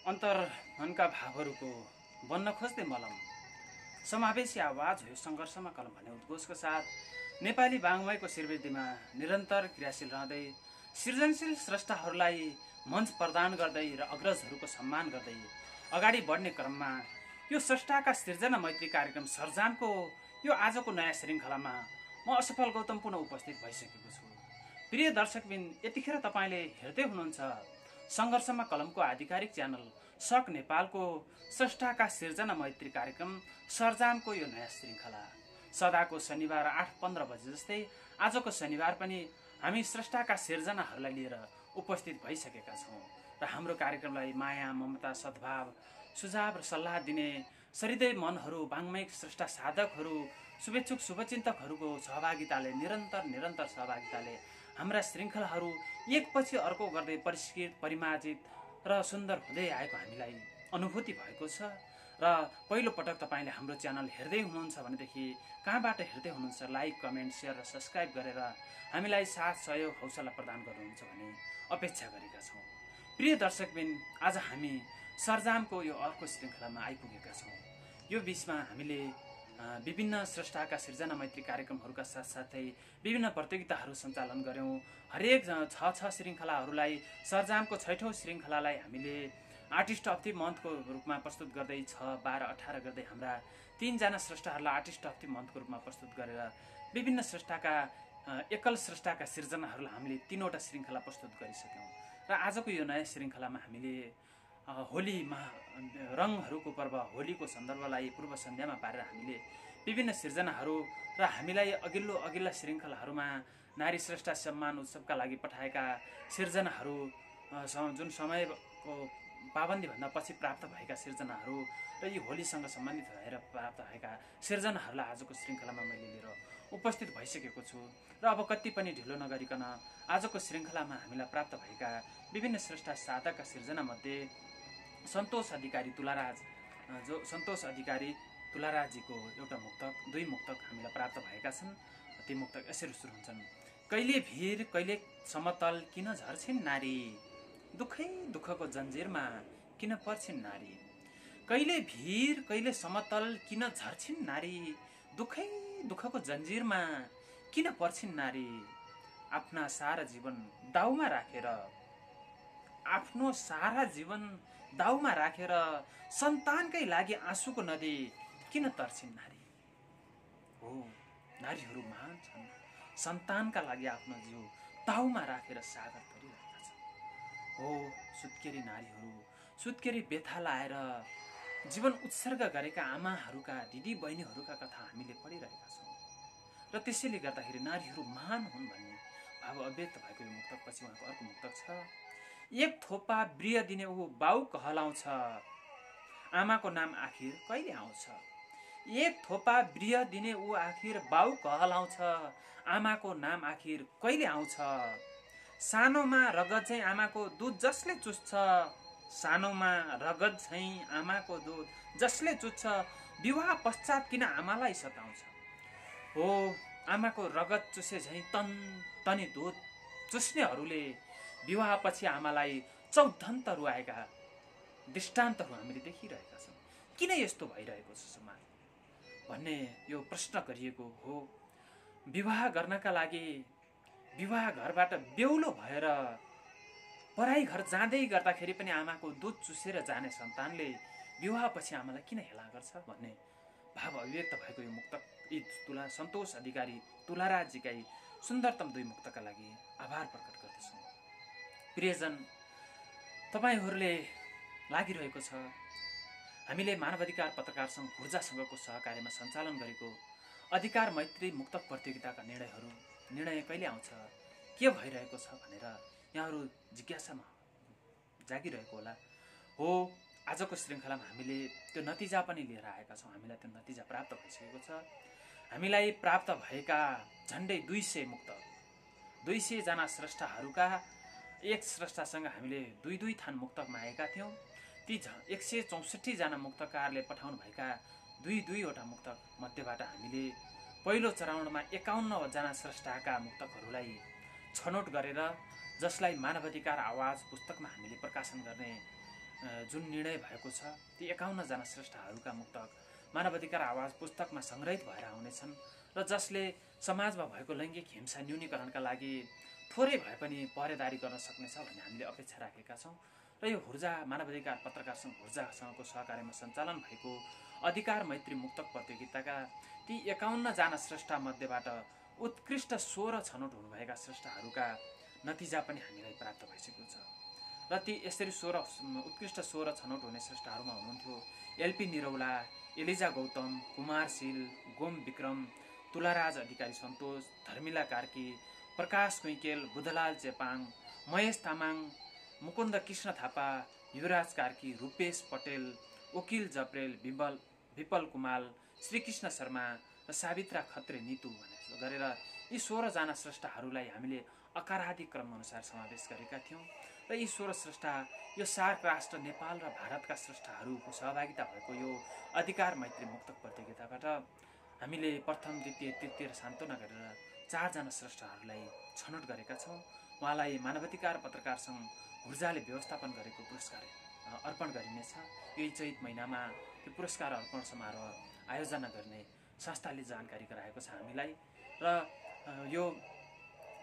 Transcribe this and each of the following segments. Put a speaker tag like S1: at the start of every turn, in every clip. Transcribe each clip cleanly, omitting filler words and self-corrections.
S1: अन्तर मनका भावहरूको बन्न खोज्दै मलम समावेशी आवाज हो सङ्घर्षमा कलम भन्ने उद्घोषको साथ नेपाली वाङ्मयको श्रीवृद्धिमा निरन्तर क्रियाशील रहँदै सृजनशील स्रष्टाहरूलाई मञ्च प्रदान गर्दै र अग्रजहरूको सम्मान गर्दै अगाडि बढ्ने क्रममा यो स्रष्टाका सृजना मैत्री कार्यक्रम सर्जानको यो आजको नयाँ श्रृङ्खलामा म असफल गौतम पुनः उपस्थित भइसकेको छु। प्रिय दर्शकबिन, यतिखेर तपाईँले हेर्दै हुनुहुन्छ सङ्घर्षमा कलमको आधिकारिक च्यानल सक नेपालको स्रष्टाका सृजना मैत्री कार्यक्रम सर्जानको यो नयाँ श्रृङ्खला। सदाको शनिबार 8:15 बजे जस्तै आजको शनिबार पनि हामी स्रष्टाका सिर्जनाहरूलाई लिएर उपस्थित भइसकेका छौँ र हाम्रो कार्यक्रमलाई माया, ममता, सद्भाव, सुझाव र सल्लाह दिने सरिदय मनहरू, वाङ्मयिक स्रष्टा साधकहरू, शुभेच्छुक शुभचिन्तकहरूको सहभागिताले निरन्तर सहभागिताले हाम्रा श्रृङ्खलाहरू एकपछि अर्को गर्दै परिष्कृत, परिमार्जित र सुन्दर हुँदै आएको हामीलाई अनुभूति भएको छ। र पहिलो पटक तपाईँले हाम्रो च्यानल हेर्दै हुनुहुन्छ भनेदेखि कहाँबाट हेर्दै हुनुहुन्छ, लाइक, कमेन्ट, सेयर र सब्सक्राइब गरेर हामीलाई साथ, सहयोग, हौसला प्रदान गर्नुहुन्छ भन्ने अपेक्षा गरेका छौँ। प्रिय दर्शकबिन, आज हामी सर्जामको यो अर्को श्रृङ्खलामा आइपुगेका छौँ। यो बिचमा हामीले विभिन्न स्रष्टाका सृजना मैत्री कार्यक्रमहरूका साथसाथै विभिन्न प्रतियोगिताहरू सञ्चालन गऱ्यौँ। हरेक 6 श्रृङ्खलाहरूलाई सर्जामको 6औँ श्रृङ्खलालाई हामीले आर्टिस्ट अफ दि मन्थको रूपमा प्रस्तुत गर्दै 6, 12, 18 गर्दै हाम्रा 3 जना स्रष्टाहरूलाई आर्टिस्ट अफ दि मन्थको रूपमा प्रस्तुत गरेर विभिन्न स्रष्टाका एकल स्रष्टाका सिर्जनाहरूलाई हामीले 3वटा श्रृङ्खला प्रस्तुत गरिसक्यौँ। र आजको यो नयाँ श्रृङ्खलामा हामीले होलीमा रङहरूको पर्व होलीको सन्दर्भलाई पूर्व सन्ध्यामा पारेर हामीले विभिन्न सिर्जनाहरू र हामीलाई अघिल्ला श्रृङ्खलाहरूमा नारी श्रेष्ठ सम्मान उत्सवका लागि पठाएका सिर्जनाहरू, जुन समयको पाबन्दीभन्दा पछि प्राप्त भएका सिर्जनाहरू र यी होलीसँग सम्बन्धित भएर प्राप्त भएका सिर्जनाहरूलाई आजको श्रृङ्खलामा मैले लिएर उपस्थित भइसकेको छु। र अब कति पनि ढिलो नगरिकन आजको श्रृङ्खलामा हामीलाई प्राप्त भएका विभिन्न श्रेष्ठ साधकका सिर्जनामध्ये सन्तोष अधिकारी तुलाराजीको एउटा मुक्तक, 2 मुक्तक हामीलाई प्राप्त भएका छन्। ती मुक्तक यसरी सुरु हुन्छन्। कहिले भिर कहिले समतल किन झर्छिन् नारी, दुःखको जन्जिरमा किन पर्छिन् नारी। कहिले भिर कहिले समतल किन झर्छिन् नारी, दुःखको जन्जिरमा किन पर्छिन् नारी। आफ्नो सारा जीवन दाउमा राखेर सन्तानकै लागि आँसुको नदी किन तर्छिन् नारी। हो, नारीहरू महान छन्, सन्तानका लागि आफ्नो जिउ दाउमा राखेर सागर तरिरहेका छन्। हो, सुत्केरी नारीहरू, सुत्केरी व्यथा लाएर जीवन उत्सर्ग गरेका आमाहरूका, दिदी बहिनीहरूका कथा हामीले पढिरहेका छौँ। र त्यसैले गर्दाखेरि नारीहरू महान हुन् भन्ने भाव अव्यक्त भएको यो मुक्तकपछि उहाँको अर्को मुक्तक छ। एक थोपा ब्रिय दिने ऊ बाउ कहलाउँछ, आमाको नाम आखिर कहिले आउँछ। एक थोपा ब्रिय दिने ऊ आखिर बाउ कहलाउँछ, आमाको नाम आखिर कहिले आउँछ। सानोमा रगत झैँ आमाको दुध जसले चुस्छ, सानोमा रगत झैँ आमाको दुध जसले चुस्छ, विवाह पश्चात किन आमालाई सताउँछ। हो, आमाको रगत चुसे झैँ तनी दुध चुस्नेहरूले विवाहपछि आमालाई चौधन्त रुवाएका दृष्टान्तहरू हामीले देखिरहेका छौँ। किन यस्तो भइरहेको छ समाज भन्ने यो प्रश्न गरिएको हो। विवाह गर्नका लागि विवाह घरबाट बेहुलो भएर पराई घर जाँदै गर्दाखेरि पनि आमाको दुध चुसेर जाने सन्तानले विवाहपछि आमालाई किन हेला गर्छ भन्ने भाव अभिव्यक्त भएको यो मुक्तक सन्तोष अधिकारी तुलाराजीकै सुन्दरतम 2 मुक्तका लागि आभार प्रकट गर्दछौँ। प्रियजन, तपाईँहरूले लागिरहेको छ हामीले मानवाधिकार पत्रकार सङ्घ ऊर्जासँगको सहकार्यमा सञ्चालन गरेको अधिकार मैत्री मुक्तक प्रतियोगिताका निर्णय कहिले आउँछ, के भइरहेको छ भनेर यहाँहरू जिज्ञासामा जागिरहेको होला। हो, आजको श्रृङ्खलामा हामीले त्यो नतिजा पनि लिएर आएका छौँ। हामीलाई त्यो नतिजा प्राप्त भइसकेको छ। हामीलाई प्राप्त भएका झन्डै 200 मुक्तक, 200 जना स्रष्टाहरूका एक स्रष्टासँग हामीले 2 थान मुक्तक मागेका थियौँ। ती 164 जना मुक्तकारले पठाउनु भएका 2-2वटा मुक्तक मध्येबाट हामीले पहिलो चरणमा 51 जना स्रष्टाका मुक्तकहरूलाई छनौट गरेर जसलाई मानवाधिकार आवाज पुस्तकमा हामीले प्रकाशन गर्ने जुन निर्णय भएको छ ती 51 जना स्रष्टाहरूका मुक्तक मानवाधिकार आवाज पुस्तकमा सङ्ग्रहित भएर आउनेछन् र जसले समाजमा भएको लैङ्गिक हिंसा न्यूनीकरणका लागि थोरै भए पनि पहरेदारी गर्न सक्नेछ भन्ने हामीले अपेक्षा राखेका छौँ। र यो हुर्जा मानवाधिकार पत्रकार सङ्घ हुर्जासँगको सहकार्यमा सञ्चालन भएको अधिकार मैत्री मुक्तक प्रतियोगिताका ती 51 जना स्रष्टा मध्येबाट उत्कृष्ट 16 छनौट हुनुभएका स्रष्टाहरूका नतिजा पनि हामीलाई प्राप्त भइसकेको छ। र ती यसरी उत्कृष्ट 16 छनौट हुने स्रष्टाहरूमा हुनुहुन्थ्यो एलपी निरौला, एलिजा गौतम, कुमार शील, गोम विक्रम, तुलाराज अधिकारी सन्तोष, धर्मिला कार्की, प्रकाश कुइकेल, बुधलाल चेपाङ, महेश तामाङ, मुकुन्द कृष्ण थापा, युवराज कार्की, रूपेश पटेल, वकिल जप्रेल, विपल कुमाल, श्रीकृष्ण शर्मा र सावित्रा खत्रे नितु गरेर यी 16 जना स्रष्टाहरूलाई हामीले अकारादिक क्रम अनुसार समावेश गरेका थियौँ। र यी 16 स्रष्टा यो सार्क राष्ट्र नेपाल र भारतका स्रष्टाहरूको सहभागिता भएको यो अधिकार मैत्री मुक्तक प्रतियोगिताबाट हामीले प्रथम, द्वितीय, तृतीय र सान्तवना गरेर 4 जना स्रष्टाहरूलाई छनौट गरेका छौँ। उहाँलाई मानवाधिकार पत्रकार सङ्घ हुर्जाले व्यवस्थापन गरेको पुरस्कार अर्पण गरिनेछ। यही चैत महिनामा त्यो पुरस्कार अर्पण समारोह आयोजना गर्ने संस्थाले जानकारी गराएको छ हामीलाई। र यो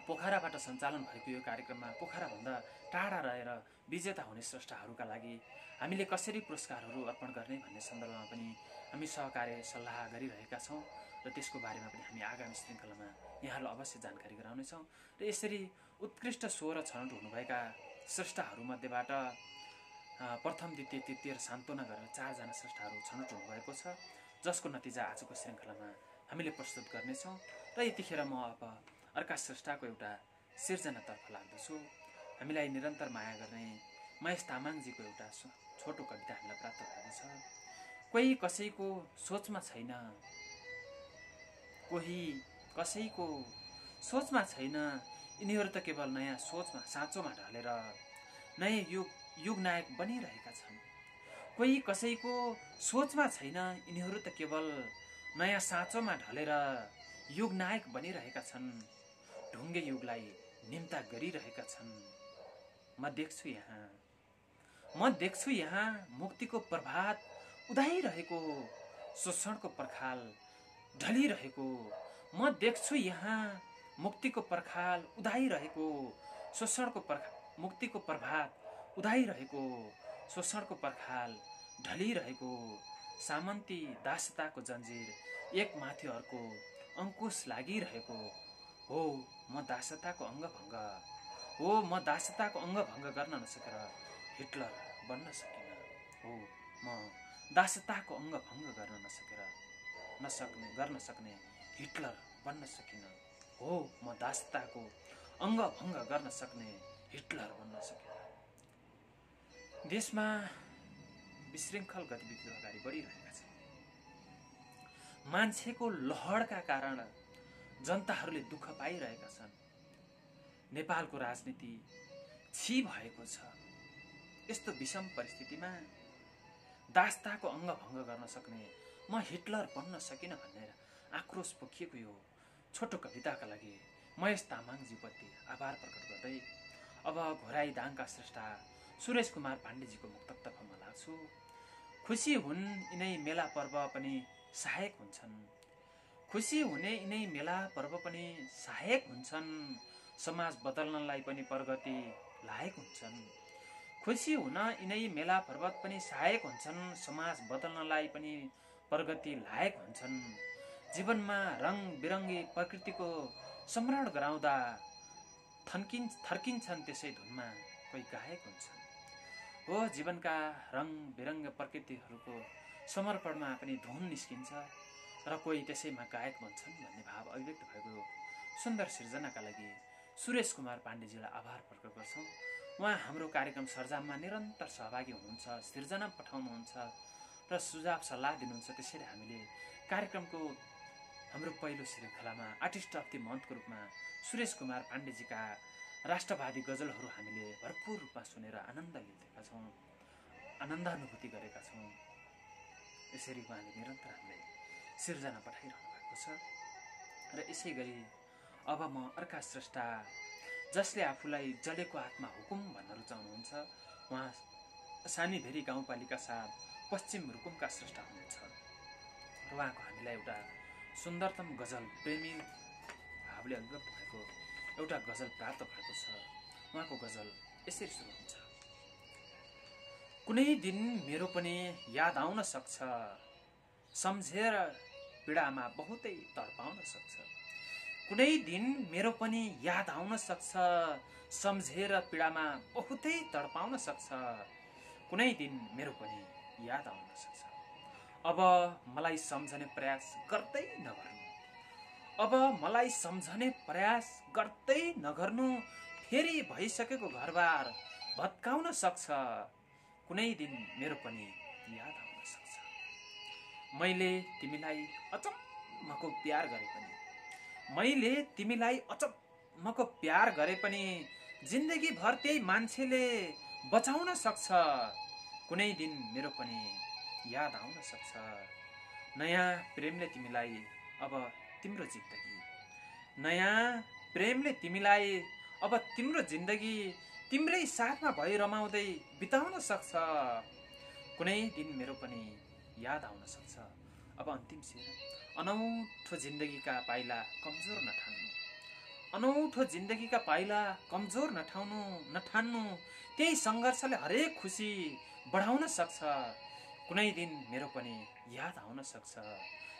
S1: पोखराबाट सञ्चालन भएको यो कार्यक्रममा पोखराभन्दा टाढा रहेर विजेता हुने स्रष्टाहरूका लागि हामीले कसरी पुरस्कारहरू अर्पण गर्ने भन्ने सन्दर्भमा पनि हामी सहकार्य सल्लाह गरिरहेका छौँ र त्यसको बारेमा पनि हामी आगामी श्रृङ्खलामा यहाँहरूलाई अवश्य जानकारी गराउनेछौँ। र यसरी उत्कृष्ट 16 छनौट हुनुभएका स्रष्टाहरूमध्येबाट प्रथम, द्वितीय, तृतीय र सान्तवना गरेर 4 जना स्रष्टाहरू छनौट हुनुभएको छ, जसको नतिजा आजको श्रृङ्खलामा हामीले प्रस्तुत गर्नेछौँ। र यतिखेर म अब अर्का स्रष्टाको एउटा सिर्जनातर्फ लाग्दछु। हामीलाई निरन्तर माया गर्ने महेश तामाङजीको एउटा छोटो कविता हामीलाई प्राप्त भएको छ। कोही कसैको सोचमा छैन, कोही कसैको सोचमा छैन, यिनीहरू त केवल नयाँ सोचमा साँचोमा ढलेर नयाँ युग नायक बनिरहेका छन्। कोही कसैको सोचमा छैन, यिनीहरू त केवल नयाँ साँचोमा ढलेर युग नायक बनिरहेका छन्, ढुङ्गे युगलाई निम्ता गरिरहेका छन्। म देख्छु यहाँ मुक्तिको प्रभात उदाइरहेको, शोषणको पर्खाल ढलिरहेको। म देख्छु यहाँ मुक्तिको पर्खाल उदाइरहेको, मुक्तिको प्रभात उदाइरहेको, शोषणको पर्खाल ढलिरहेको। सामन्ती दासताको जन्जिर एक माथि अर्को अङ्कुश लागिरहेको। हो म दासताको अङ्गभङ्ग गर्न नसकेर हिटलर बन्न सकिन। हो म दासताको अङ्गभङ्ग गर्न सक्ने हिटलर बन्न सकिन। हो म दासताको अङ्गभङ्ग गर्न सक्ने हिटलर बन्न सकिन। देशमा विशृङ्खल गतिविधिहरू अगाडि बढिरहेका छन्। मान्छेको लहरका कारण जनताहरूले दुःख पाइरहेका छन्। नेपालको राजनीति छि भएको छ। यस्तो विषम परिस्थितिमा दासताको अङ्गभङ्ग गर्न सक्ने म हिटलर बन्न सकिन भनेर आक्रोश पोखिएको यो छोटो कविताका लागि महेश तामाङजीप्रति आभार प्रकट गर्दै अब घोराई दाङका स्रष्टा सुरेश कुमार पाण्डेजीको मुक्तकतर्फ म लाग्छु। खुसी हुन् यिनै मेला पर्व पनि सहायक हुन्छन्, खुसी हुने यिनै मेला पर्व पनि सहायक हुन्छन्, समाज बदल्नलाई पनि प्रगति लायक हुन्छन्। खुसी हुन यिनै मेला पर्व पनि सहायक हुन्छन्, समाज बदल्नलाई पनि प्रगति लायक हुन्छन्। जीवनमा रङ बिरङ्गी प्रकृतिको स्मरण गराउँदा थर्किन्छन् त्यसै धुनमा कोही गायक हुन्छन्। हो जीवनका रङ बिरङ्ग प्रकृतिहरूको समर्पणमा पनि धुन निस्किन्छ र कोही त्यसैमा गायक बन्छन् भन्ने भाव अभिव्यक्त भएको सुन्दर सिर्जनाका लागि सुरेश कुमार पाण्डेजीलाई आभार प्रकट गर्छौँ। उहाँ हाम्रो कार्यक्रम सर्जाममा निरन्तर सहभागी हुनुहुन्छ, सिर्जना पठाउनुहुन्छ र सुझाव सल्लाह दिनुहुन्छ। त्यसैले हामीले कार्यक्रमको हाम्रो पहिलो श्रृङ्खलामा आर्टिस्ट अफ द मन्थको रूपमा सुरेश कुमार पाण्डेजीका राष्ट्रवादी गजलहरू हामीले भरपूर रूपमा सुनेर आनन्द लिएका छौँ, आनन्दानुभूति गरेका छौँ। यसरी उहाँले निरन्तर हामीलाई सिर्जना पठाइरहनु भएको छ। र यसै गरी अब म अर्का स्रष्टा जसले आफूलाई जलेको हातमा हुकुम भन्न रुचाउनुहुन्छ, उहाँ सानीभेरी गाउँपालिका 7 पश्चिम रुकुमका स्रष्टा हुनुहुन्छ र उहाँको हामीलाई एउटा सुन्दरतम गजल प्रेमी भावले अभिव्यक्त भएको एउटा गजल प्राप्त भएको छ। उहाँको गजल यसरी सुरु हुन्छ। कुनै दिन मेरो पनि याद आउन सक्छ, सम्झेर पीडामा बहुतै तडपाउन सक्छ। कुनै दिन मेरो पनि याद आउन सक्छ, सम्झेर पीडामा बहुतै तडपाउन सक्छ। कुनै दिन मेरो पनि याद आउन सक्छ। अब मलाई सम्झने प्रयास गर्दै नगर्नु, अब मलाई सम्झने प्रयास गर्दै नगर्नु, फेरि भइसकेको घरबार भत्काउन सक्छ। कुनै दिन मेरो पनि याद आउन सक्छ। मैले तिमीलाई अचम्मको प्यार गरे पनि, मैले तिमीलाई अचम्मको प्यार गरे पनि, जिन्दगी भर त्यही मान्छेले बचाउन सक्छ। कुनै दिन मेरो पनि याद आउन सक्छ। नयाँ प्रेमले तिमीलाई अब तिम्रो जिन्दगी, नयाँ प्रेमले तिमीलाई अब तिम्रो जिन्दगी तिम्रै साथमा भई रमाउँदै बिताउन सक्छ। कुनै दिन मेरो पनि याद आउन सक्छ। अब अन्तिम शेर। अनौठो जिन्दगीका पाइला कमजोर नठान्नु, अनौठो जिन्दगीका पाइला कमजोर नठान्नु, त्यही सङ्घर्षले हरेक खुसी बढाउन सक्छ। कुनै दिन मेरो पनि याद आउन सक्छ,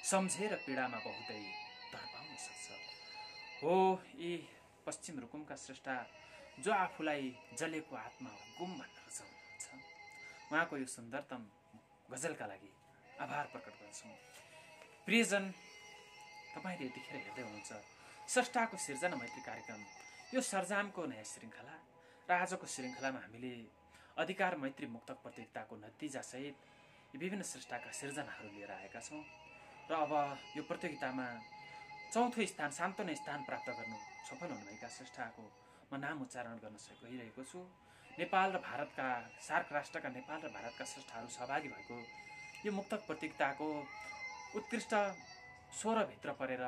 S1: सम्झेर पीडामा बहुतै तडपाउन सक्छ। हो यी पश्चिम रुकुमका स्रष्टा जो आफूलाई जलेको आत्मा गुम भन्न रुचाउनुहुन्छ, उहाँको यो सुन्दरतम गजलका लागि आभार प्रकट गर्छौँ। प्रियजन, तपाईँले यतिखेर हेर्दै हुनुहुन्छ स्रष्टाको सिर्जना मैत्री कार्यक्रम, यो सर्जामको नयाँ श्रृङ्खला। र आजको श्रृङ्खलामा हामीले अधिकार मैत्री मुक्तक प्रतियोगिताको नतिजासहित विभिन्न स्रष्टाका सिर्जनाहरू लिएर आएका छौँ। र अब यो प्रतियोगितामा चौथो स्थान, सान्तोना स्थान प्राप्त गर्नु सफल हुनुभएका स्रष्टाको म नाम उच्चारण गर्न गइरहेको छु। नेपाल र भारतका, सार्क राष्ट्रका नेपाल र भारतका स्रष्टाहरू सहभागी भएको यो मुक्तक प्रतियोगिताको उत्कृष्ट 16 भित्र परेर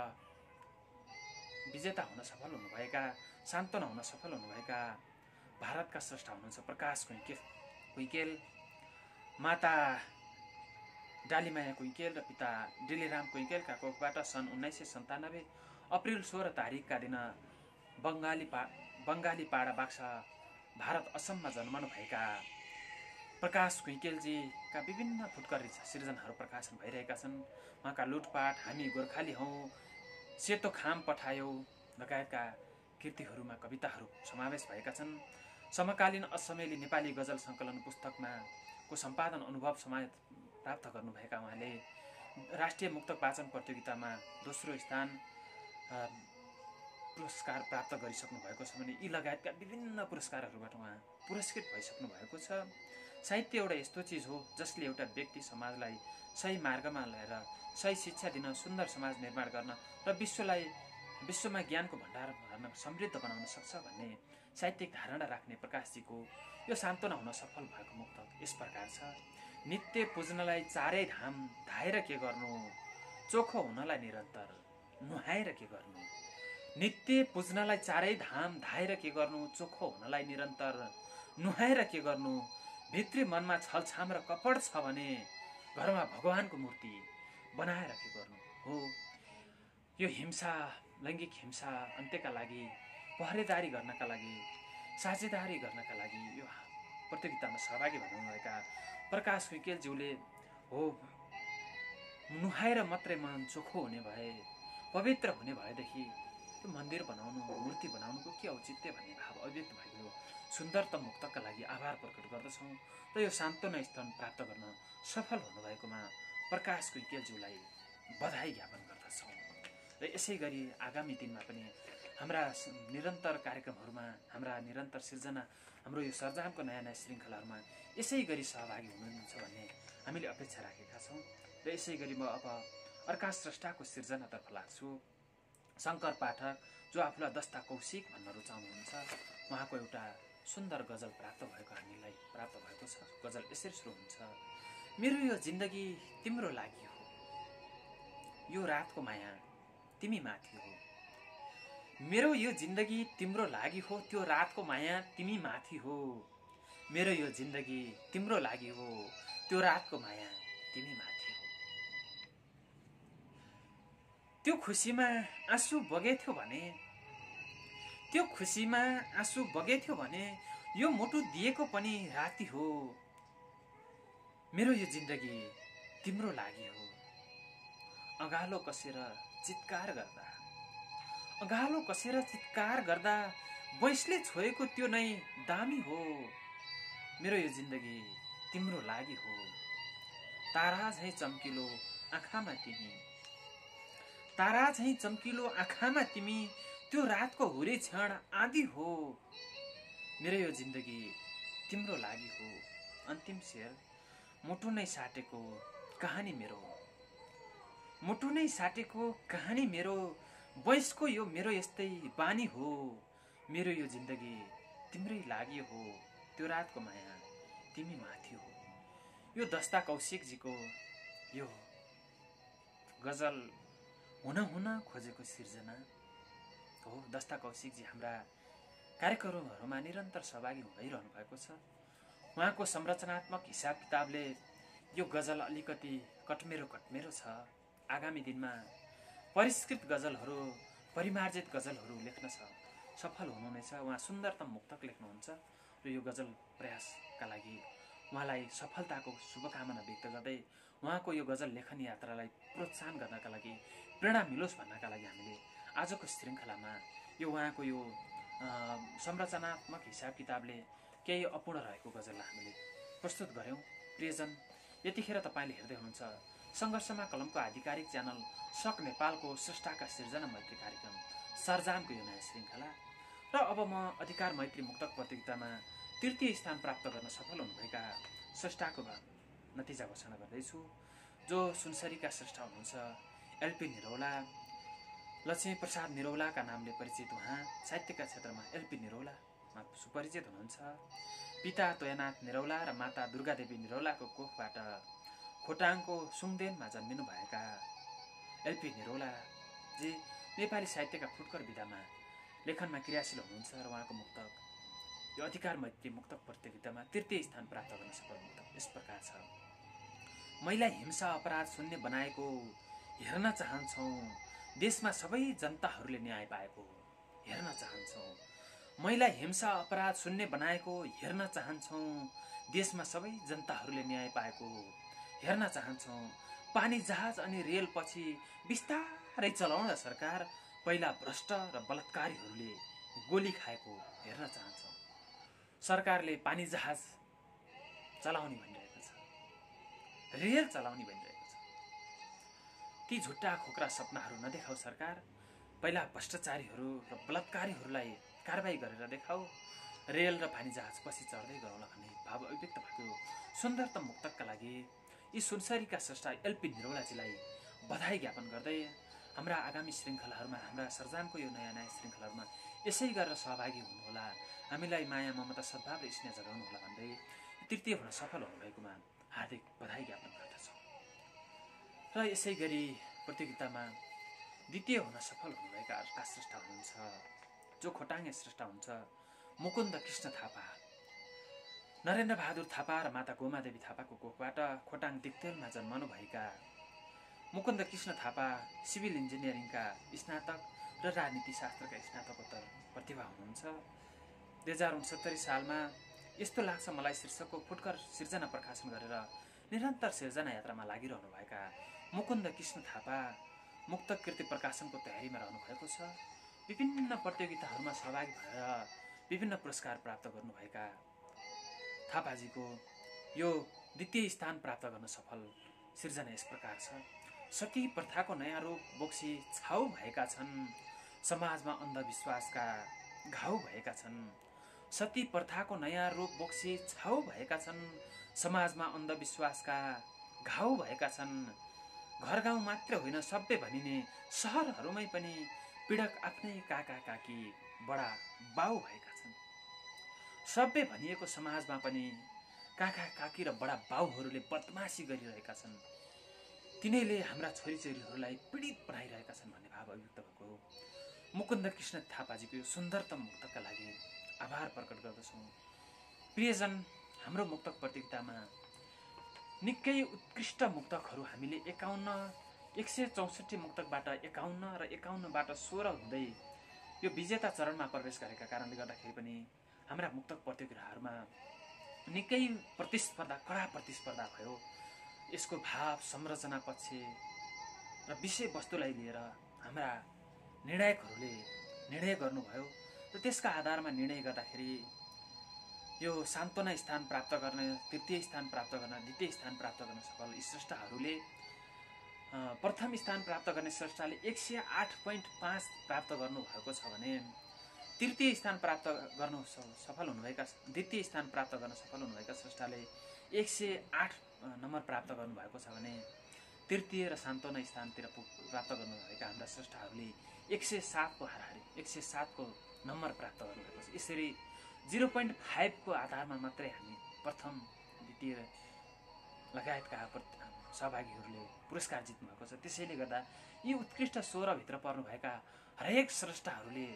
S1: विजेता हुन सफल हुनुभएका, सान्तोना हुन सफल हुनुभएका भारतका स्रष्टा हुनुहुन्छ प्रकाश कुइकेल, माता डालीमाया कुइकेल र पिता डिलीराम कुइकेलका कोखबाट सन् 1997 अप्रिल 16 तारिकका दिन बङ्गाली पाडा बाक्सा भारत असममा जन्मनुभएका प्रकाश कुइकेलजीका विभिन्न फुटकर सिर्जनाहरू प्रकाशन भइरहेका छन्। उहाँका लुटपाट, हामी गोर्खाली हौँ, सेतो खाम पठायौ लगायतका कृतिहरूमा कविताहरू समावेश भएका छन्। समकालीन असमेली नेपाली गजल सङ्कलन पुस्तकमा को सम्पादन अनुभव समेत प्राप्त गर्नुभएका उहाँले राष्ट्रिय मुक्तक वाचन प्रतियोगितामा दोस्रो स्थान पुरस्कार प्राप्त गरिसक्नु भएको छ भने यी लगायतका विभिन्न पुरस्कारहरूबाट उहाँ पुरस्कृत भइसक्नु भएको छ। साहित्य एउटा यस्तो चिज हो जसले एउटा व्यक्ति समाजलाई सही मार्गमा ल्याएर सही शिक्षा दिन, सुन्दर समाज निर्माण गर्न र विश्वमा ज्ञानको भण्डार भर्न, समृद्ध बनाउन सक्छ भन्ने साहित्यिक धारणा राख्ने प्रकाशजीको यो सान्तोना हुन सफल भएको मुक्तक यस प्रकार छ। नित्य पुज्नलाई चारै धाम धाएर के गर्नु, चोखो हुनलाई निरन्तर नुहाएर के गर्नु। नित्य पुज्नलाई चारै धाम धाएर के गर्नु, चोखो हुनलाई निरन्तर नुहाएर के गर्नु। भित्री मनमा छलछाम र कपड छ भने घरमा भगवानको मूर्ति बनाएर के गर्नु। हो यो हिंसा, लैङ्गिक हिंसा अन्त्यका लागि, पहरेदारी गर्नका लागि, साझेदारी गर्नका लागि यो प्रतियोगितामा सहभागी हुनुभएका प्रकाश कुइकेलज्यूले हो नुहाएर मात्रै मन चोखो हुने भए, पवित्र हुने भएदेखि त्यो मन्दिर बनाउनु, मूर्ति बनाउनुको के औचित्य भन्ने भाव अभिव्यक्त भएको सुन्दरतम मुक्तकका लागि आभार प्रकट गर्दछौँ र यो सान्तोना स्थान प्राप्त गर्न सफल हुनुभएकोमा प्रकाश कुइकेलज्यूलाई बधाई ज्ञापन गर्दछौँ। र यसै गरी आगामी दिनमा पनि हाम्रा निरन्तर कार्यक्रमहरूमा, हाम्रा निरन्तर सिर्जना, हाम्रो यो सर्जामको नयाँ नयाँ श्रृङ्खलाहरूमा यसै गरी सहभागी हुनुहुन्छ भन्ने हामीले अपेक्षा राखेका छौँ। र यसै गरी म अब अर्का स्रष्टाको सिर्जनातर्फ लाग्छु। शङ्कर पाठक जो आफूलाई दस्ता कौशिक भन्न रुचाउनुहुन्छ, उहाँको एउटा सुन्दर गजल प्राप्त भएको छ। गजल यसरी सुरु हुन्छ। मेरो यो जिन्दगी तिम्रो लागि हो, यो रातको माया तिमी माथि हो। मेरो यो जिन्दगी तिम्रो लागि हो, त्यो रातको माया तिमी माथि हो। मेरो यो जिन्दगी तिम्रो लागि हो, त्यो रातको माया तिमी माथि हो। त्यो खुसीमा आँसु बगेथ्यो भने, त्यो खुसीमा आँसु बगेथ्यो भने यो मुटु दिएको पनि राति हो। मेरो यो जिन्दगी तिम्रो लागि हो। अँगालो कसेर चित्कार गर्दा, अँगालो कसेर चित्कार गर्दा बैसले छोएको त्यो नै दामी हो। मेरो यो जिन्दगी तिम्रो लागि हो। तारा झैं चम्किलो आँखामा तिमी, तारा झैं चम्किलो आँखामा तिमी, त्यो रातको हुरे क्षण आदि हो। मेरो यो जिन्दगी तिम्रो लागि हो। अन्तिम शेर। मुटु नै साटेको कहानी मेरो, मुटु नै साटेको कहानी मेरो, वयसको यो मेरो यस्तै बानी हो। मेरो यो जिन्दगी तिम्रै लागि हो, त्यो रातको माया तिमी माथि हो। यो दस्ता कौशिकजीको यो गजल हुन खोजेको सिर्जना हो। दस्ता कौशिकजी हाम्रा कार्यक्रमहरूमा निरन्तर सहभागी भइरहनु भएको छ। उहाँको संरचनात्मक हिसाब किताबले यो गजल अलिकति कटमेरो छ। आगामी दिनमा परिष्कृत गजलहरू, परिमार्जित गजलहरू लेख्न सफल हुनुहुनेछ। उहाँ सुन्दरतम मुक्तक लेख्नुहुन्छ र यो गजल प्रयासका लागि उहाँलाई सफलताको शुभकामना व्यक्त गर्दै उहाँको यो गजल लेखन यात्रालाई प्रोत्साहन गर्नका लागि, प्रेरणा मिलोस् भन्नका लागि हामीले आजको श्रृङ्खलामा यो उहाँको यो संरचनात्मक हिसाब किताबले केही अपूर्ण रहेको गजललाई हामीले प्रस्तुत गऱ्यौँ। प्रियजन, यतिखेर तपाईँले हेर्दै हुनुहुन्छ सङ्घर्षमा कलमको आधिकारिक च्यानल सक नेपालको स्रष्टाका सिर्जना मैत्री कार्यक्रम सरजामको यो नयाँ श्रृङ्खला। र अब म अधिकार मैत्री मुक्तक प्रतियोगितामा तृतीय स्थान प्राप्त गर्न सफल हुनुभएका स्रष्टाको नतिजा घोषणा गर्दैछु। जो सुनसरीका स्रष्टा हुनुहुन्छ एलपी निरौला, लक्ष्मी प्रसाद निरौलाका नामले परिचित उहाँ साहित्यका क्षेत्रमा एलपी निरौलामा सुपरिचित हुनुहुन्छ। पिता तोयनाथ निरौला र माता दुर्गादेवी निरौलाको कोखबाट खोटाङको सुङदेनमा जन्मिनुभएका एलपी निरौलाजी नेपाली साहित्यका फुटकर विधामा लेखनमा क्रियाशील हुनुहुन्छ र उहाँको मुक्तक यो अधिकार मैत्री मुक्तक प्रतियोगितामा तृतीय स्थान प्राप्त गर्न सफल मुक्तक यस प्रकार छ। मैलाई हिंसा अपराध शून्य बनाएको हेर्न चाहन्छौँ, देशमा सबै जनताहरूले न्याय पाएको हेर्न चाहन्छौँ। मैलाई हिंसा अपराध शून्य बनाएको हेर्न चाहन्छौँ, देशमा सबै जनताहरूले न्याय पाएको हेर्न चाहन्छौँ। पानी जहाज अनि रेल पछि बिस्तारै चलाउन सरकार, पहिला भ्रष्ट र बलात्कारीहरूले गोली खाएको हेर्न चाहन्छौँ। सरकारले पानी जहाज चलाउने भनिरहेको छ, रेल चलाउने भनिरहेको छ। ती झुट्टा खोक्रा सपनाहरू नदेखाऊ सरकार, पहिला भ्रष्टाचारीहरू र बलात्कारीहरूलाई कारबाही गरेर देखाऊ, रेल र पानी जहाज पछि चढ्दै गरौँला भन्ने भाव अभिव्यक्त भएको सुन्दरतम मुक्तकका लागि यी सुनसरीका स्रष्टा एलपी निरौलाजीलाई बधाई ज्ञापन गर्दै हाम्रा आगामी श्रृङ्खलाहरूमा, हाम्रा सरजामको यो नयाँ श्रृङ्खलाहरूमा यसै गरेर सहभागी हुनुहोला, हामीलाई माया ममता सद्भाव र स्नेह जगाउनु होला भन्दै तृतीय हुन सफल हुनुभएकोमा हार्दिक बधाई ज्ञापन गर्दछौँ। र यसै गरी प्रतियोगितामा द्वितीय हुन सफल हुनुभएका अर्का स्रष्टा हुनुहुन्छ जो खोटाङे स्रष्टा हुन्छ मुकुन्द कृष्ण थापा। नरेन्द्र बहादुर थापा र माता गोमादेवी थापाको कोखबाट खोटाङ दिक्तेलमा जन्मनुभएका मुकुन्द कृष्ण थापा सिभिल इन्जिनियरिङका स्नातक र राजनीति शास्त्रका स्नातकोत्तर प्रतिभा हुनुहुन्छ। 2069 सालमा यस्तो लाग्छ मलाई शीर्षकको फुटकर सिर्जना प्रकाशन गरेर निरन्तर सिर्जना यात्रामा लागिरहनुभएका मुकुन्द कृष्ण थापा मुक्तक कृति प्रकाशनको तयारीमा रहनुभएको छ। विभिन्न प्रतियोगिताहरूमा सहभागी भएर विभिन्न पुरस्कार प्राप्त गर्नुभएका थापाजीको यो द्वितीय स्थान प्राप्त गर्न सफल सिर्जना यस प्रकार छ। सती प्रथाको नयाँ रूप बोक्सी छाउ भएका छन्, समाजमा अन्धविश्वासका घाउ भएका छन्। सती प्रथाको नयाँ रूप बोक्सी छाउ भएका छन्, समाजमा अन्धविश्वासका घाउ भएका छन्। घर गाउँ मात्र होइन सभ्य भनिने सहरहरूमै पनि पीडक आफ्नै काका काकी बडा बाउ भएका छन्। सभ्य भनिएको समाजमा पनि काका काकी र बडा बाउहरूले बदमासी गरिरहेका छन्, तिनीले हाम्रा छोरीचेलीहरूलाई पीडित बनाइरहेका छन् भन्ने भाव अभिव्यक्त भएको हो। मुकुन्द कृष्ण थापाजीको यो सुन्दरतम मुक्तका लागि आभार प्रकट गर्दछौँ। प्रियजन, हाम्रो मुक्तक प्रतियोगितामा निकै उत्कृष्ट मुक्तकहरू हामीले 164 मुक्तकबाट 51 र 51बाट 16 हुँदै यो विजेता चरणमा प्रवेश गरेका कारणले गर्दाखेरि पनि हाम्रा मुक्तक प्रतियोगिताहरूमा निकै कडा प्रतिस्पर्धा भयो। यसको भाव, संरचना पक्ष र विषयवस्तुलाई लिएर हाम्रा निर्णायकहरूले निर्णय गर्नुभयो र त्यसका आधारमा निर्णय गर्दाखेरि यो सान्त्वना स्थान प्राप्त गर्न, तृतीय स्थान प्राप्त गर्न, द्वितीय स्थान प्राप्त गर्न सफल स्रष्टाहरूले प्रथम स्थान प्राप्त गर्ने स्रष्टाले 108.5 प्राप्त गर्नुभएको छ भने तृतीय स्थान प्राप्त गर्नु सफल हुनुभएका, द्वितीय स्थान प्राप्त गर्न सफल हुनुभएका स्रष्टाले 108 नम्बर प्राप्त गर्नुभएको छ भने तृतीय र सान्त्वना स्थानतिर प्राप्त गर्नुभएका हाम्रा स्रष्टाहरूले 107 को हाराहारी 107 को नम्बर प्राप्त गर्नुभएको छ। यसरी 0.5 को आधारमा मात्रै हामी प्रथम, द्वितीय लगायतका सहभागीहरूले पुरस्कार जित्नुभएको छ। त्यसैले गर्दा यी उत्कृष्ट 16 भित्र पर्नुभएका हरेक स्रष्टाहरूले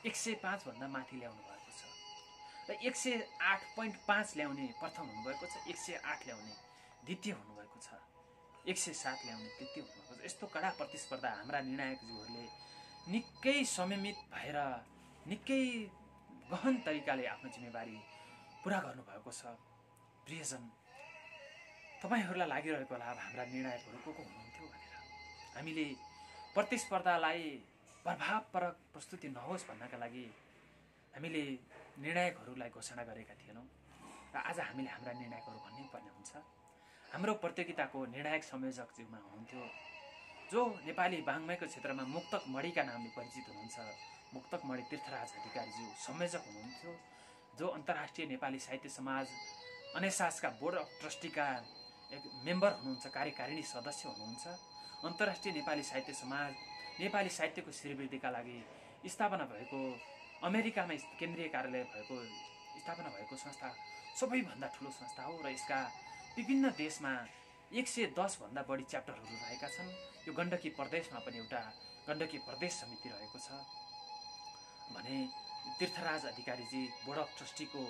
S1: 105 भन्दा माथि ल्याउनु भएको छ र 108.5 ल्याउने प्रथम हुनुभएको छ, 108 ल्याउने द्वितीय हुनुभएको छ, 107 ल्याउने तृतीय हुनुभएको छ। यस्तो कडा प्रतिस्पर्धा हाम्रा निर्णायकज्यूहरूले निकै संयमित भएर निकै गहन तरिकाले आफ्नो जिम्मेवारी पुरा गर्नुभएको छ। प्रियजन, तपाईहरूलाई लागिरहेको होला अब हाम्रा निर्णायकहरू को हुनुहुन्थ्यो भनेर। हामीले प्रतिस्पर्धालाई प्रभावपरक प्रस्तुति नहोस् भन्नका लागि हामीले निर्णायकहरूलाई घोषणा गरेका थिएनौँ र आज हामीले हाम्रा निर्णायकहरू भन्नै पर्ने हुन्छ। हाम्रो प्रतियोगिताको निर्णायक संयोजकज्यूमा हुनुहुन्थ्यो जो नेपाली वाङ्मयको क्षेत्रमा मुक्तक मणिका नामले परिचित हुनुहुन्छ, मुक्तक मणि तीर्थराज अधिकारीज्यू संयोजक हुनुहुन्थ्यो, जो अन्तर्राष्ट्रिय नेपाली साहित्य समाज अनेसासका बोर्ड अफ ट्रस्टीका एक मेम्बर हुनुहुन्छ, कार्यकारिणी सदस्य हुनुहुन्छ। अन्तर्राष्ट्रिय नेपाली साहित्य समाज नेपाली साहित्यको श्रीवृद्धिका लागि स्थापना भएको, अमेरिकामा केन्द्रीय कार्यालय भएको स्थापना भएको संस्था सबैभन्दा ठुलो संस्था हो र यसका विभिन्न देशमा 110 भन्दा बढी च्याप्टरहरू रहेका छन्। यो गण्डकी प्रदेशमा पनि एउटा गण्डकी प्रदेश समिति रहेको छ भने तीर्थराज अधिकारीजी बोर्ड अफ ट्रस्टीको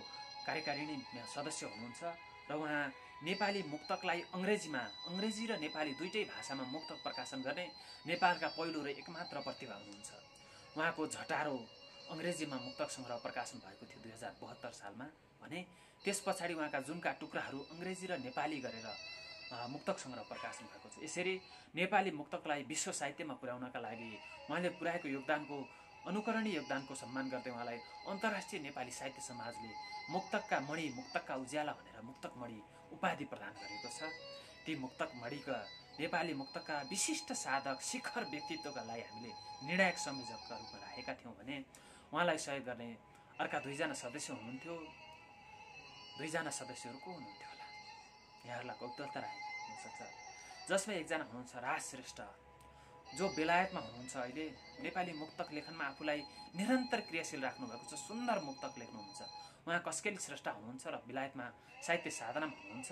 S1: कार्यकारिणी सदस्य हुनुहुन्छ र उहाँ नेपाली मुक्तकलाई अङ्ग्रेजी र नेपाली दुईटै भाषामा मुक्तक प्रकाशन गर्ने नेपालका पहिलो र एकमात्र प्रतिभा हुनुहुन्छ। उहाँको झटारो अङ्ग्रेजीमा मुक्तक सङ्ग्रह प्रकाशन भएको थियो 2072 सालमा भने त्यस पछाडि उहाँका जुनका टुक्राहरू अङ्ग्रेजी र नेपाली गरेर मुक्तक सङ्ग्रह प्रकाशन भएको छ। यसरी नेपाली मुक्तकलाई विश्व साहित्यमा पुर्याउनका लागि उहाँले पुर्याएको योगदानको, अनुकरणीय योगदानको सम्मान गर्दै उहाँलाई अन्तर्राष्ट्रिय नेपाली साहित्य समाजले मुक्तकका मणि, मुक्तकका उज्याला भनेर मुक्तक मणि उपाधि प्रदान गरेको छ। ती मुक्तक मणिका नेपाली मुक्तकका विशिष्ट साधक, शिखर व्यक्तित्वका लागि हामीले निर्णायक संयोजकका रूपमा राखेका थियौँ भने उहाँलाई सहयोग गर्ने अर्का दुईजना सदस्य हुनुहुन्थ्यो। दुईजना सदस्यहरू को हुनुहुन्थ्यो होला? यहाँहरूलाई कौतूहलता राखेको हुनसक्छ। जसमा एकजना हुनुहुन्छ राज श्रेष्ठ, जो बेलायतमा हुनुहुन्छ। अहिले नेपाली मुक्तक लेखनमा आफूलाई निरन्तर क्रियाशील राख्नुभएको छ, सुन्दर मुक्तक लेख्नुहुन्छ। उहाँ कस्केली श्रेष्ठ हुनुहुन्छ र बेलायतमा साहित्य साधनामा हुनुहुन्छ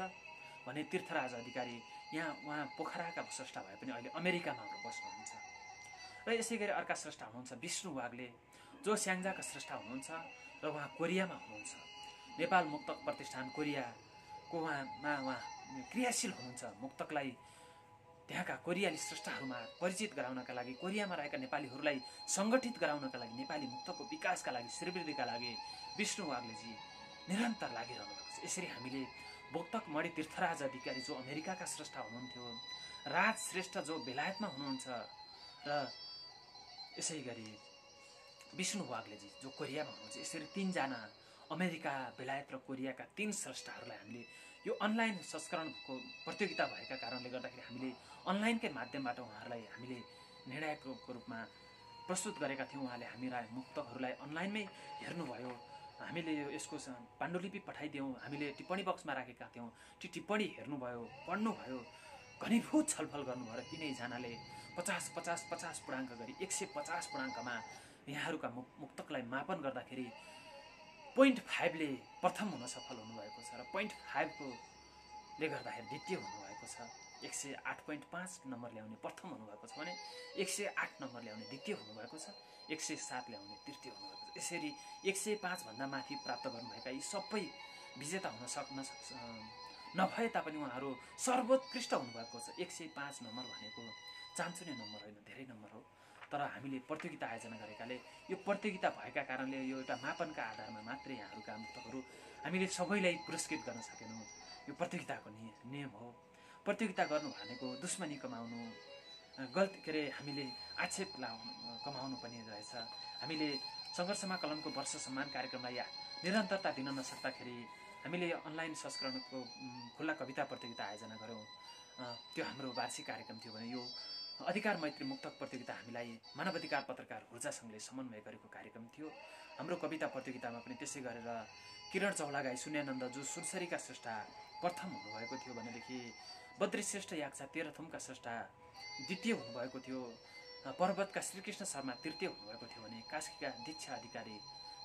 S1: भने तीर्थराज अधिकारी यहाँ उहाँ पोखराका स्रष्टा भए पनि अहिले अमेरिकामा बस्नुहुन्छ। र यसै गरी अर्का स्रष्टा हुनुहुन्छ विष्णु वाग्ले, जो स्याङ्जाका स्रष्टा हुनुहुन्छ र उहाँ कोरियामा हुनुहुन्छ। नेपाल मुक्तक प्रतिष्ठान कोरियाको उहाँ क्रियाशील हुनुहुन्छ। मुक्तकलाई त्यहाँका कोरियाली स्रष्टाहरूमा परिचित गराउनका लागि, कोरियामा रहेका नेपालीहरूलाई सङ्गठित गराउनका लागि, नेपाली मुक्तकको विकासका लागि, श्रीवृद्धिका लागि विष्णु वाग्लेजी निरन्तर लागिरहनु भएको छ। यसरी हामीले मुक्तक मणि तीर्थराज अधिकारी जो अमेरिकाका स्रष्टा हुनुहुन्थ्यो, राज श्रेष्ठ जो बेलायतमा हुनुहुन्छ र यसै गरी विष्णु वाग्लेजी जो कोरियामा हुनुहुन्छ, यसरी तीनजना अमेरिका, बेलायत र कोरियाका 3 स्रष्टाहरूलाई हामीले यो अनलाइन संस्करणको प्रतियोगिता भएका कारणले गर्दाखेरि हामीले अनलाइनकै माध्यमबाट उहाँहरूलाई हामीले निर्णायकको रूपमा प्रस्तुत गरेका थियौँ। उहाँले हामीलाई मुक्तकहरूलाई अनलाइनमै हेर्नुभयो। हामीले यसको पाण्डुलिपि पठाइदियौँ, हामीले टिप्पणी बक्समा राखेका थियौँ। त्यो टिप्पणी हेर्नुभयो, पढ्नुभयो, घनीभूत छलफल गर्नुभयो र तिनैजनाले 50 पूर्णाङ्क गरी 150 पूर्णाङ्कमा यहाँहरूका मुक्तकलाई मापन गर्दाखेरि 0.5 ले प्रथम हुन सफल हुनुभएको छ र 0.5 को ले गर्दाखेरि द्वितीय हुनुभएको छ। 108.5 नम्बर ल्याउने प्रथम हुनुभएको छ भने 108 नम्बर ल्याउने द्वितीय हुनुभएको छ, 107 ल्याउने तृतीय हुनुभएको छ। यसरी 105 भन्दा माथि प्राप्त गर्नुभएका यी सबै विजेता हुन नभए तापनि उहाँहरू सर्वोत्कृष्ट हुनुभएको छ। 105 नम्बर भनेको चान्चुने नम्बर होइन, धेरै नम्बर हो। तर हामीले प्रतियोगिता आयोजना गरेकाले, यो प्रतियोगिता भएका कारणले यो एउटा मापनका आधारमा मात्रै यहाँहरूका मुक्तकहरू हामीले सबैलाई पुरस्कृत गर्न सकेनौँ। यो प्रतियोगिताको नियम हो। प्रतियोगिता गर्नु भनेको दुश्मनी कमाउनु, गल्ती के अरे हामीले आक्षेप कमाउनु पनि रहेछ। हामीले सङ्घर्षमा कलमको वर्ष सम्मान कार्यक्रमलाई निरन्तरता दिन नसक्दाखेरि हामीले अनलाइन संस्करणको खुल्ला कविता प्रतियोगिता आयोजना गऱ्यौँ। त्यो हाम्रो वार्षिक कार्यक्रम थियो भने यो अधिकार मैत्री मुक्तक प्रतियोगिता हामीलाई मानवाधिकार पत्रकार ऊर्जा सङ्घले समन्वय गरेको कार्यक्रम थियो। हाम्रो कविता प्रतियोगितामा पनि त्यसै गरेर किरण चौलागाई शून्यानन्द जो सुनसरीका स्रष्टा प्रथम हुनुभएको थियो भनेदेखि बद्री श्रेष्ठ याक्सा तेह्रथुमका स्रष्टा द्वितीय हुनुभएको थियो, पर्वतका श्रीकृष्ण शर्मा तृतीय हुनुभएको थियो भने कास्कीका दीक्षा अधिकारी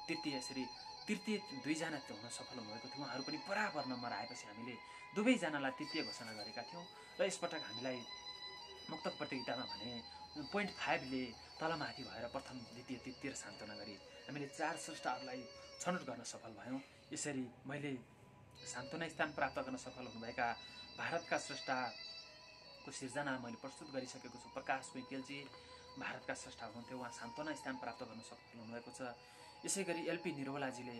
S1: तृतीय, यसरी तृतीय दुईजना हुन सफल हुनुभएको थियो। उहाँहरू पनि बराबर नम्बर आएपछि हामीले दुवैजनालाई तृतीय घोषणा गरेका थियौँ। र यसपटक हामीलाई मुक्तक प्रतियोगितामा भने 0.5ले तलमाथि भएर प्रथम द्वितीय तृतीय र सान्त्वना गरी हामीले 4 स्रष्टाहरूलाई छनौट गर्न सफल भयौँ। यसरी मैले सान्त्वना स्थान प्राप्त गर्न सफल हुनुभएका भारतका स्रष्टाको सिर्जना मैले प्रस्तुत गरिसकेको छु। प्रकाश वैकेलजी भारतका स्रष्टा हुनुहुन्थ्यो, उहाँ सान्त्वना स्थान प्राप्त गर्न सफल हुनुभएको छ। यसै गरी एलपी निरोलाजीले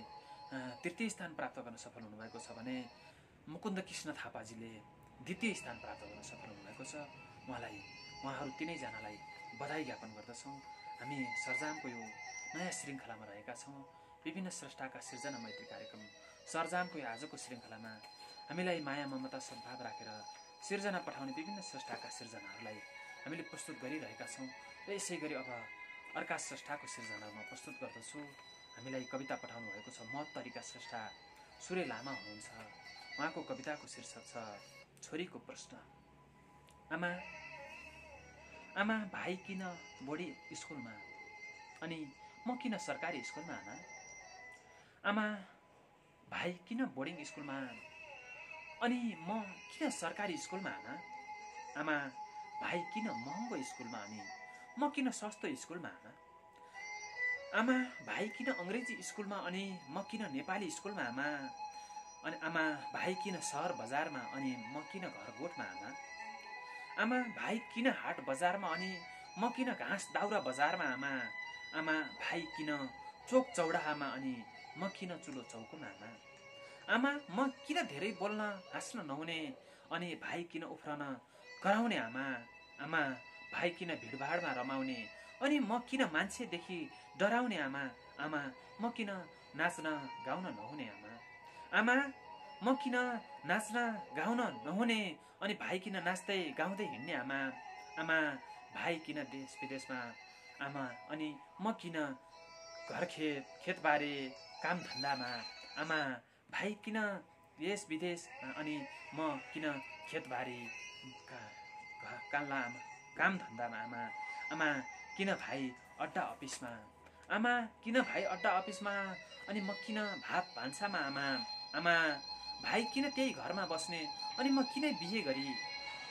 S1: तृतीय स्थान प्राप्त गर्न सफल हुनुभएको छ भने मुकुन्द कृष्ण थापाजीले द्वितीय स्थान प्राप्त गर्न सफल हुनुभएको छ। उहाँहरू तिनैजनालाई बधाई ज्ञापन गर्दछौँ। हामी सरजामको यो नयाँ श्रृङ्खलामा रहेका छौँ। विभिन्न स्रष्टाका सिर्जना मैत्री कार्यक्रम सरजामको यो आजको श्रृङ्खलामा हामीलाई माया ममता सद्भाव राखेर सिर्जना पठाउने विभिन्न स्रष्टाका सिर्जनाहरूलाई हामीले प्रस्तुत गरिरहेका छौँ। र यसै गरी अब अर्का स्रष्टाको सिर्जना म प्रस्तुत गर्दछु। हामीलाई कविता पठाउनु भएको छ महत तरिका स्रष्टा सूर्य लामा हुनुहुन्छ। उहाँको कविताको शीर्षक छ छोरीको प्रश्न। आमा भाइ किन बोर्डिङ स्कुलमा अनि म किन सरकारी स्कुलमा? आमा भाइ किन बोर्डिङ स्कुलमा अनि म किन सरकारी स्कुलमा? आमा भाइ किन महँगो स्कुलमा अनि म किन सस्तो स्कुलमा? आमा भाइ किन अङ्ग्रेजी स्कुलमा अनि म किन नेपाली स्कुलमा? अनि आमा भाइ किन सहर बजारमा अनि म किन घर गोठमा? आमा भाइ किन हाट बजारमा अनि म किन घाँस दाउरा बजारमा? आमा भाइ किन चोक चौडाहामा अनि म किन चुलो चौकोमा? आमा म किन धेरै बोल्न हाँस्न नहुने अनि भाइ किन उफ्रन कराउने? आमा भाइ किन भिडभाडमा रमाउने अनि म किन मान्छेदेखि डराउने? आमा म किन नाच्न गाउन नहुने? आमा म किन नाच्न गाउन नहुने अनि भाइ किन नाच्दै गाउँदै हिँड्ने? आमा भाइ किन देश विदेशमा? आमा अनि म किन घर खेतबारी काम धन्दामा? आमा भाइ किन देश विदेशमा अनि म किन खेतबारी काम धन्दामा? आमा किन भाइ अड्डा अफिसमा? आमा किन भाइ अड्डा अफिसमा अनि म किन भात भान्सामा? आमा भाइ किन त्यही घरमा बस्ने अनि म किन बिहे गरी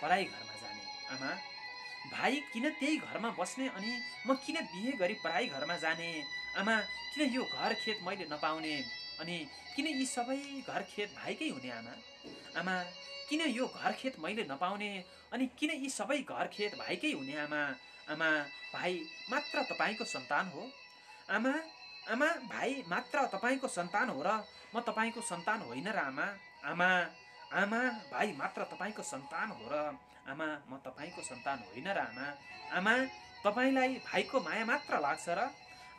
S1: पढाइ घरमा जाने? आमा भाइ किन त्यही घरमा बस्ने अनि म किन बिहे गरी पढाइ घरमा जाने? आमा किन यो घर खेत मैले नपाउने अनि किन यी सबै घर खेत भाइकै हुने? आमा किन यो घर खेत मैले नपाउने अनि किन यी सबै घर खेत भाइकै हुने? आमा भाइ मात्र तपाईँको सन्तान हो? आमा भाइ मात्र तपाईँको सन्तान हो र म तपाईँको सन्तान होइन र? आमा भाइ मात्र तपाईँको सन्तान हो र आमा म तपाईँको सन्तान होइन र? आमा तपाईँलाई भाइको माया मात्र लाग्छ र?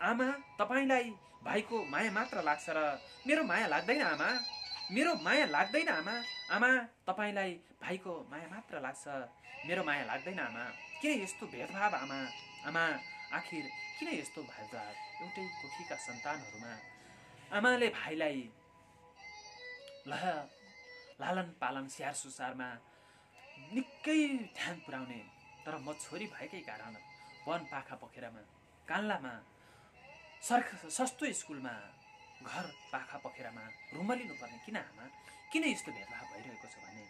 S1: आमा तपाईँलाई भाइको माया मात्र लाग्छ र मेरो माया लाग्दैन? मेरो माया लाग्दैन? आमा तपाईँलाई भाइको माया मात्र लाग्छ, मेरो माया लाग्दैन? किन यस्तो भेदभाव? आमा आखिर किन यस्तो भेदभाव एउटै कोखीका सन्तानहरूमा? आमाले भाइलाई लालन पालन स्याहार सुसारमा निकै ध्यान पुर्याउने, तर म छोरी भएकै कारण वन पाखा पोखरामा कान्लामा सस्तो स्कुलमा घर पाखा पोखरामा रुमलिनु पर्ने किन? आमा किन यस्तो भेदभाव भइरहेको छ भने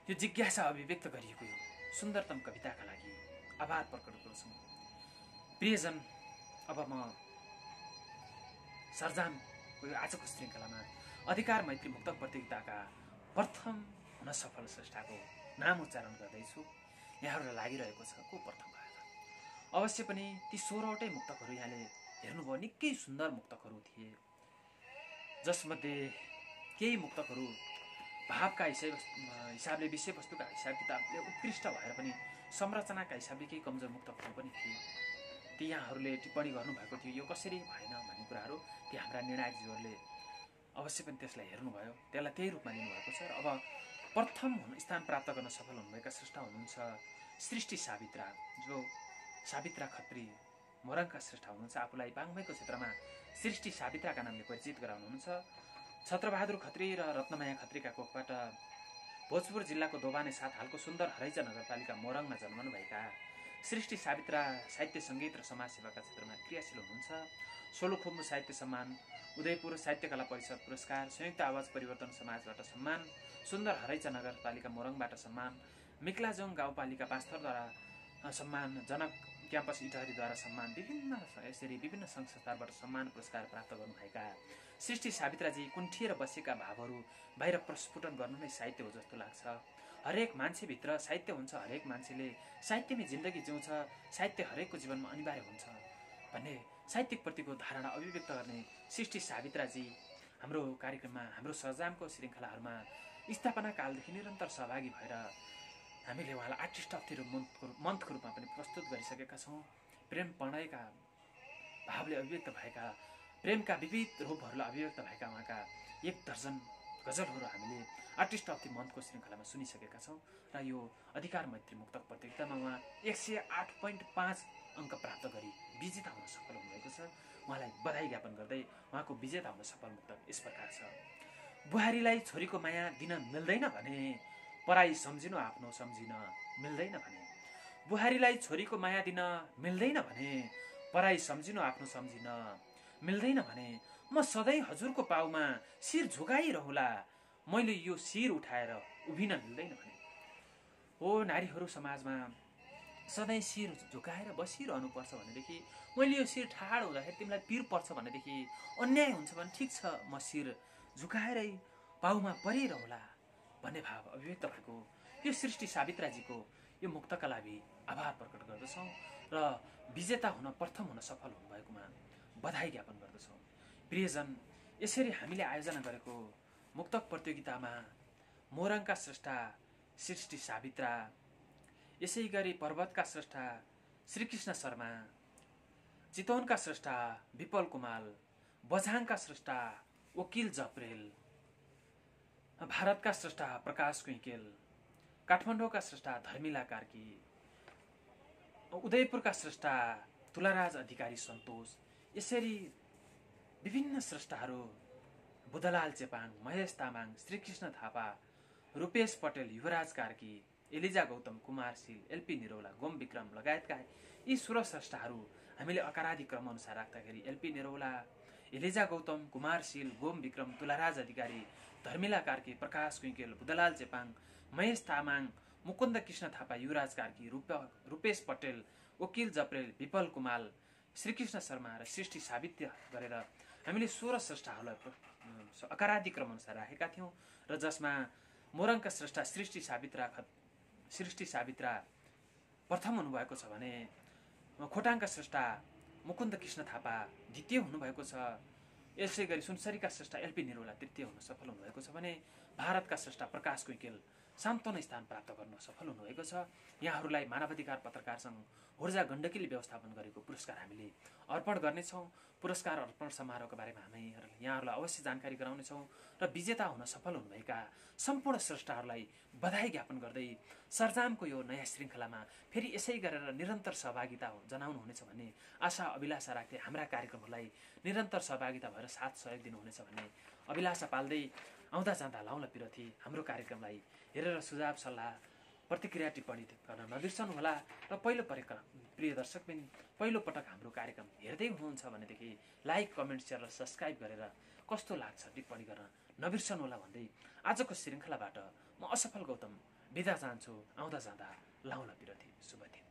S1: यो जिज्ञासा अभिव्यक्त गरिएको यो सुन्दरतम कविताका लागि आभार प्रकट गर्छु। प्रियजन, अब म सरजामको यो आजको श्रृङ्खलामा अधिकार मैत्री मुक्तक प्रतियोगिताका प्रथम हुन सफल स्रष्टाको नाम उच्चारण गर्दैछु। यहाँहरूलाई लागिरहेको छ को प्रथम भयो। अवश्य पनि ती 16वटै मुक्तकहरू यहाँले हेर्नुभयो, निकै सुन्दर मुक्तकहरू थिए, जसमध्ये केही मुक्तकहरू भावका हिसाबले विषयवस्तुका हिसाब किताबले उत्कृष्ट भएर पनि संरचनाका हिसाबले केही कमजोर मुक्तकहरू पनि थिए। ती यहाँहरूले टिप्पणी गर्नुभएको थियो, यो कसरी भएन भन्ने कुराहरू ती हाम्रा निर्णायकज्यूहरूले अवश्य पनि त्यसलाई हेर्नुभयो, त्यसलाई त्यही रूपमा लिनुभएको छ। र अब प्रथम स्थान प्राप्त गर्न सफल हुनुभएका स्रष्टा हुनुहुन्छ सृष्टि सावित्रा, जो सावित्रा खत्री मोरङका स्रष्टा हुनुहुन्छ। आफूलाई बाङ्मैको क्षेत्रमा सृष्टि सावित्राका नामले परिचित गराउनुहुन्छ। छत्रबहादुर खत्री र रत्नमाया खत्रीका कोखबाट भोजपुर जिल्लाको दोबाने साथ हालको सुन्दर हरैचा नगरपालिका मोरङमा जन्मनुभएका सृष्टि सावित्रा साहित्य सङ्गीत र समाजसेवाका क्षेत्रमा क्रियाशील हुनुहुन्छ। सोलुखुम्बु साहित्य सम्मान, उदयपुर साहित्यकला परिषद पुरस्कार, संयुक्त आवाज परिवर्तन समाजबाट सम्मान, सुन्दर हरैचा नगरपालिका मोरङबाट सम्मान, मिक्लाजोङ गाउँपालिका पाँचथरद्वारा सम्मान, जनक क्याम्पस इटहरीद्वारा सम्मान, विभिन्न सङ्घ संस्थाबाट सम्मान पुरस्कार प्राप्त गर्नुभएका सृष्टि सावित्राजी कुण्ठिएर बसेका भावहरू बाहिर प्रस्फुटन गर्नु नै साहित्य हो जस्तो लाग्छ। हरेक मान्छेभित्र साहित्य हुन्छ, हरेक मान्छेले साहित्यमै जिन्दगी जिउँछ, साहित्य हरेकको जीवनमा अनिवार्य हुन्छ भन्ने साहित्यप्रतिको धारणा अभिव्यक्त गर्ने सृष्टि सावित्राजी हाम्रो कार्यक्रममा, हाम्रो सरजामको श्रृङ्खलाहरूमा स्थापना कालदेखि निरन्तर सहभागी भएर हामीले उहाँलाई आर्टिस्ट अफ द मन्थको रूपमा पनि प्रस्तुत गरिसकेका छौँ। प्रेम प्रणयका भावले अभिव्यक्त भएका, प्रेमका विविध रूपहरूलाई अभिव्यक्त भएका उहाँका 1 दर्जन गजलहरू हामीले आर्टिस्ट अफ द मन्थको श्रृङ्खलामा सुनिसकेका छौँ। र यो अधिकार मैत्री मुक्तक प्रतियोगितामा उहाँ 108.5 अङ्क प्राप्त गरी विजेता हुन सफल हुनुभएको छ। उहाँलाई बधाई ज्ञापन गर्दै उहाँको विजेता हुन सफल मुक्तक यस प्रकार छ। बुहारीलाई छोरीको माया दिन मिल्दैन भने पराई सम्झिनु आफ्नो सम्झिन मिल्दैन भने, बुहारीलाई छोरीको माया दिन मिल्दैन भने पराई सम्झिनु आफ्नो सम्झिन मिल्दैन भने, म सधैँ हजुरको पाउमा शिर झुकाइरहला, मैले यो शिर उठाएर उभिन मिल्दैन भने। हो, नारीहरू समाजमा सधैँ शिर झुकाएर बसिरहनुपर्छ भनेदेखि, मैले यो शिर ठाड हुँदाखेरि तिमीलाई पीर पर्छ भनेदेखि, अन्याय हुन्छ भने ठिक छ, म शिर झुकाएरै पाउमा परिरहला भन्ने भाव अभिव्यक्त भएको यो सृष्टि सावित्राजीको यो मुक्तका लागि आभार प्रकट गर्दछौँ र विजेता हुन, प्रथम हुन सफल हुनुभएकोमा बधाई ज्ञापन गर्दछौँ। प्रियजन, यसरी हामीले आयोजना गरेको मुक्तक प्रतियोगितामा मोरङका स्रष्टा सृष्टि सावित्रा, यसै गरी पर्वतका स्रष्टा श्रीकृष्ण शर्मा, चितवनका स्रष्टा विपल कुमाल, बझाङका स्रष्टा वकिल जप्रेल, भारतका स्रष्टा प्रकाश कुइकेल, काठमाडौँका स्रष्टा धर्मिला कार्की, उदयपुरका स्रष्टा तुलाराज अधिकारी सन्तोष, यसरी विभिन्न स्रष्टाहरू बुधलाल चेपाङ, महेश तामाङ, श्रीकृष्ण थापा, रूपेश पटेल, युवराज कार्की, एलिजा गौतम, कुमार शील, एलपी निरौला, गोम विक्रम लगायतका यी 16 स्रष्टाहरू हामीले अकारादि क्रम अनुसार राख्दाखेरि एलपी निरौला, एलिजा गौतम, कुमार शील, गोम विक्रम, तुलाराज अधिकारी, धर्मिला कार्की, प्रकाश कुइकेल, बुधलाल चेपाङ, महेश तामाङ, मुकुन्द कृष्ण थापा, युवराज कार्की, रूपेश पटेल, वकिल जप्रेल, विपल कुमाल, श्रीकृष्ण शर्मा र सृष्टि सावित्य गरेर हामीले 16 स्रष्टाहरूलाई अकारादि क्रम अनुसार राखेका थियौँ र जसमा मोरङका स्रष्टा सृष्टि सावित्रा प्रथम हुनुभएको छ भने खोटाङका स्रष्टा मुकुन्द कृष्ण थापा द्वितीय हुनुभएको छ। यसै गरी सुनसरीका स्रष्टा एलपी निरौला तृतीय हुन सफल हुनुभएको छ भने भारतका स्रष्टा प्रकाश कुइकेल सान्तवना स्थान प्राप्त गर्न सफल हुनुभएको छ। यहाँहरूलाई मानवाधिकार पत्रकार सङ्घ ऊर्जा गण्डकीले व्यवस्थापन गरेको पुरस्कार हामीले अर्पण गर्नेछौँ। पुरस्कार अर्पण समारोहको बारेमा हामी यहाँहरूलाई अवश्य जानकारी गराउनेछौँ र विजेता हुन सफल हुनुभएका सम्पूर्ण स्रष्टाहरूलाई बधाई ज्ञापन गर्दै सरजामको यो नयाँ श्रृङ्खलामा फेरि यसै गरेर निरन्तर सहभागिता जनाउनुहुनेछ भन्ने आशा अभिलाषा राख्दै हाम्रा कार्यक्रमहरूलाई निरन्तर सहभागिता भएर साथ सहयोग दिनुहुनेछ भन्ने अभिलाषा पाल्दै आउँदा जाँदा लाउँला पिरथी हाम्रो कार्यक्रमलाई हेरेर सुझाव सल्लाह प्रतिक्रिया टिप्पणी गर्न नबिर्सनुहोला र प्रिय दर्शकबिन पहिलो पटक हाम्रो कार्यक्रम हेर्दै हुनुहुन्छ भनेदेखि लाइक, कमेन्ट, सेयर र सब्सक्राइब गरेर कस्तो लाग्छ टिप्पणी गर्न नबिर्सनुहोला भन्दै आजको श्रृङ्खलाबाट म असफल गौतम बिदा चाहन्छु। आउँदा जाँदा लाउँला पिरथी। शुभ दिन।